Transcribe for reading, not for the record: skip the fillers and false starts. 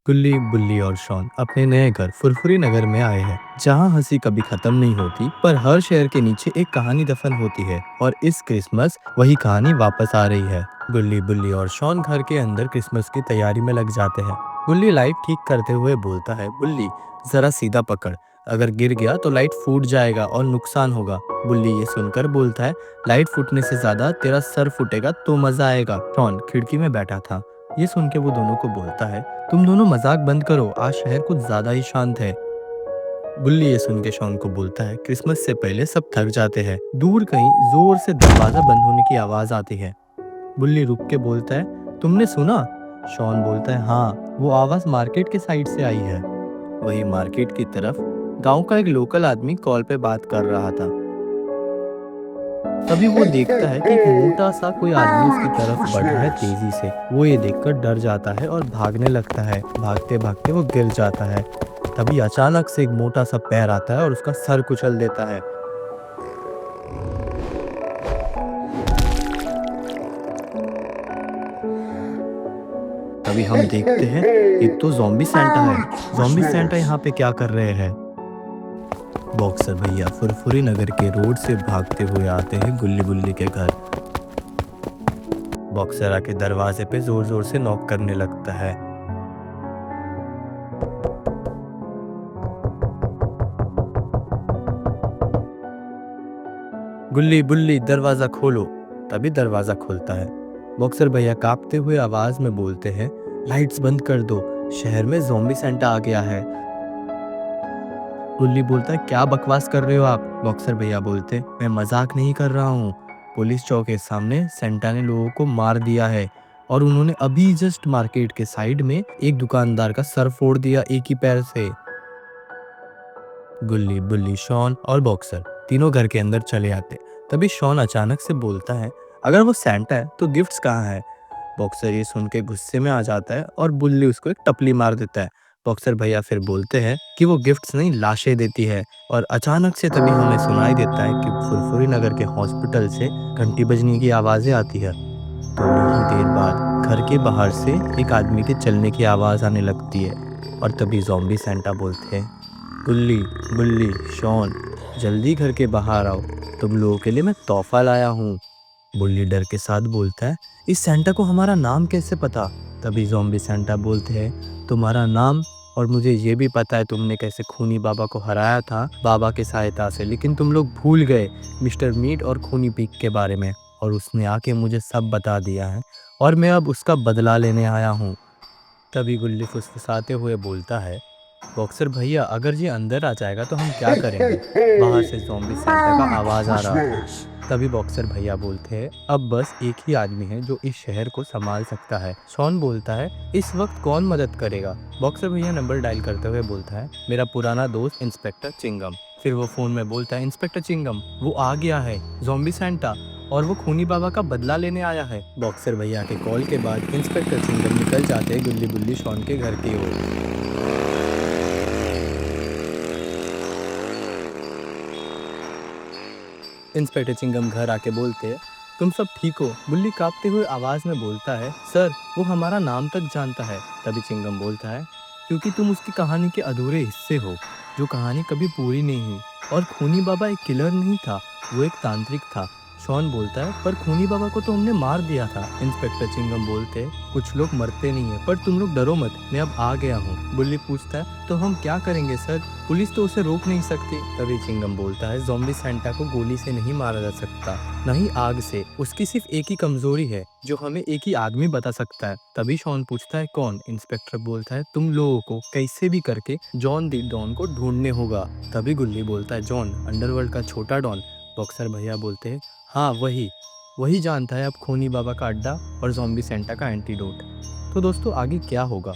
गुल्ली, बुल्ली और शॉन अपने नए घर फुरफुरी नगर में आए हैं, जहाँ हंसी कभी खत्म नहीं होती। पर हर शहर के नीचे एक कहानी दफन होती है और इस क्रिसमस वही कहानी वापस आ रही है। गुल्ली, बुल्ली और शॉन घर के अंदर क्रिसमस की तैयारी में लग जाते हैं। गुल्ली लाइट ठीक करते हुए बोलता है, बुल्ली जरा सीधा पकड़, अगर गिर गया तो लाइट फूट जाएगा और नुकसान होगा। बुल्ली ये सुनकर बोलता है, लाइट फूटने से ज्यादा तेरा सर फूटेगा तो मजा आएगा। शॉन खिड़की में बैठा था, ये सुन के वो दोनों को बोलता है, तुम दोनों मजाक बंद करो, आज शहर कुछ ज्यादा ही शांत है। बुल्ली ये सुन के शॉन को बोलता है, क्रिसमस से पहले सब थक जाते हैं। दूर कहीं जोर से दरवाजा बंद होने की आवाज आती है। बुल्ली रुक के बोलता है, तुमने सुना? शॉन बोलता है, हाँ, वो आवाज मार्केट के साइड से आई है। वही मार्केट की तरफ गांव का एक लोकल आदमी कॉल पे बात कर रहा था। तभी वो देखता है कि एक मोटा सा कोई आदमी उसकी तरफ बढ़ रहा है तेजी से। वो ये देखकर डर जाता है और भागने लगता है। भागते भागते वो गिर जाता है। तभी अचानक से एक मोटा सा पैर आता है और उसका सर कुचल देता है। तभी हम देखते हैं, एक तो ज़ॉम्बी सैंटा है। ज़ॉम्बी सैंटा यहाँ पे क्या कर रहे हैं? बॉक्सर भैया फुरफुरी नगर के रोड से भागते हुए आते हैं गुल्ली बुल्ली के घर। बॉक्सर आके दरवाजे पे जोर जोर से नॉक करने लगता है। गुल्ली बुल्ली दरवाजा खोलो। तभी दरवाजा खुलता है। बॉक्सर भैया कांपते हुए आवाज में बोलते हैं, लाइट्स बंद कर दो, शहर में ज़ॉम्बी सेंटा आ गया है। गुल्ली बोलता है, क्या बकवास कर रहे हो आप? बॉक्सर भैया बोलते, मैं मजाक नहीं कर रहा हूँ। पुलिस चौक के सामने सेंटा ने लोगों को मार दिया है और उन्होंने अभी जस्ट मार्केट के साइड में एक दुकानदार का सर फोड़ दिया एक ही पैर से। गुल्ली, बुल्ली, शॉन और बॉक्सर तीनों घर के अंदर चले आते। तभी शॉन अचानक से बोलता है, अगर वो सैंटा है तो गिफ्ट्स कहाँ है? बॉक्सर ये सुन के गुस्से में आ जाता है और बुल्ली उसको एक टपली मार देता है। बॉक्सर भैया फिर बोलते हैं कि वो गिफ्ट्स नहीं लाशें देती है। और अचानक से तभी हमें सुनाई देता है कि फुरफुरी नगर के हॉस्पिटल से घंटी बजने की आवाजें आती है। थोड़ी ही देर बाद घर के बाहर से एक आदमी के चलने की आवाज आने लगती है और तभी ज़ॉम्बी सैंटा बोलते हैं, गुल्ली, बुल्ली, शॉन, जल्दी घर के बाहर आओ, तुम लोगों के लिए मैं तोहफा लाया हूँ। बुल्ली डर के साथ बोलता है, इस सैंटा को हमारा नाम कैसे पता? तभी ज़ॉम्बी सैंटा बोलते हैं, तुम्हारा नाम और मुझे ये भी पता है तुमने कैसे खूनी बाबा को हराया था बाबा की सहायता से, लेकिन तुम लोग भूल गए मिस्टर मीट और खूनी पीक के बारे में, और उसने आके मुझे सब बता दिया है और मैं अब उसका बदला लेने आया हूँ। तभी गुल्ली फुसफुसाते हुए बोलता है, बॉक्सर भैया अगर ये अंदर आ जाएगा तो हम क्या करेंगे? बाहर से ज़ॉम्बी सैंटा का आवाज़ आ रहा था। तभी बॉक्सर भैया बोलते हैं, अब बस एक ही आदमी है जो इस शहर को संभाल सकता है। शॉन बोलता है, इस वक्त कौन मदद करेगा? बॉक्सर भैया नंबर डायल करते हुए बोलता है, मेरा पुराना दोस्त इंस्पेक्टर चिंगम। फिर वो फोन में बोलता है, इंस्पेक्टर चिंगम, वो आ गया है, ज़ॉम्बी सैंटा, और वो खूनी बाबा का बदला लेने आया है। बॉक्सर भैया के कॉल के बाद इंस्पेक्टर चिंगम निकल जाते हैं गुल्ली बुल्ली शॉन के घर की ओर। इंस्पेक्टर चिंगम घर आके बोलते हैं, तुम सब ठीक हो? बुल्ली कांपते हुए आवाज में बोलता है, सर वो हमारा नाम तक जानता है। तभी चिंगम बोलता है, क्योंकि तुम उसकी कहानी के अधूरे हिस्से हो, जो कहानी कभी पूरी नहीं हुई। और खूनी बाबा एक किलर नहीं था, वो एक तांत्रिक था। शॉन बोलता है, पर खूनी बाबा को तो हमने मार दिया था। इंस्पेक्टर चिंगम बोलते हैं, कुछ लोग मरते नहीं है, पर तुम लोग डरो मत, मैं अब आ गया हूँ। बुल्ली पूछता है, तो हम क्या करेंगे सर? पुलिस तो उसे रोक नहीं सकती। तभी चिंगम बोलता है, ज़ॉम्बी सैंटा को गोली से नहीं मारा जा सकता, नहीं आग से, उसकी सिर्फ एक ही कमजोरी है जो हमें एक ही आदमी बता सकता है। तभी शॉन पूछता है, कौन? इंस्पेक्टर बोलता है, तुम लोगों को कैसे भी करके जॉन दी डॉन को ढूंढने होगा। तभी गुल्ली बोलता है, जॉन अंडरवर्ल्ड का छोटा डॉन? बॉक्सर भैया बोलते हैं, हाँ वही, वही जानता है अब खूनी बाबा का अड्डा और ज़ॉम्बी सेंटा का एंटीडोट। तो दोस्तों आगे क्या होगा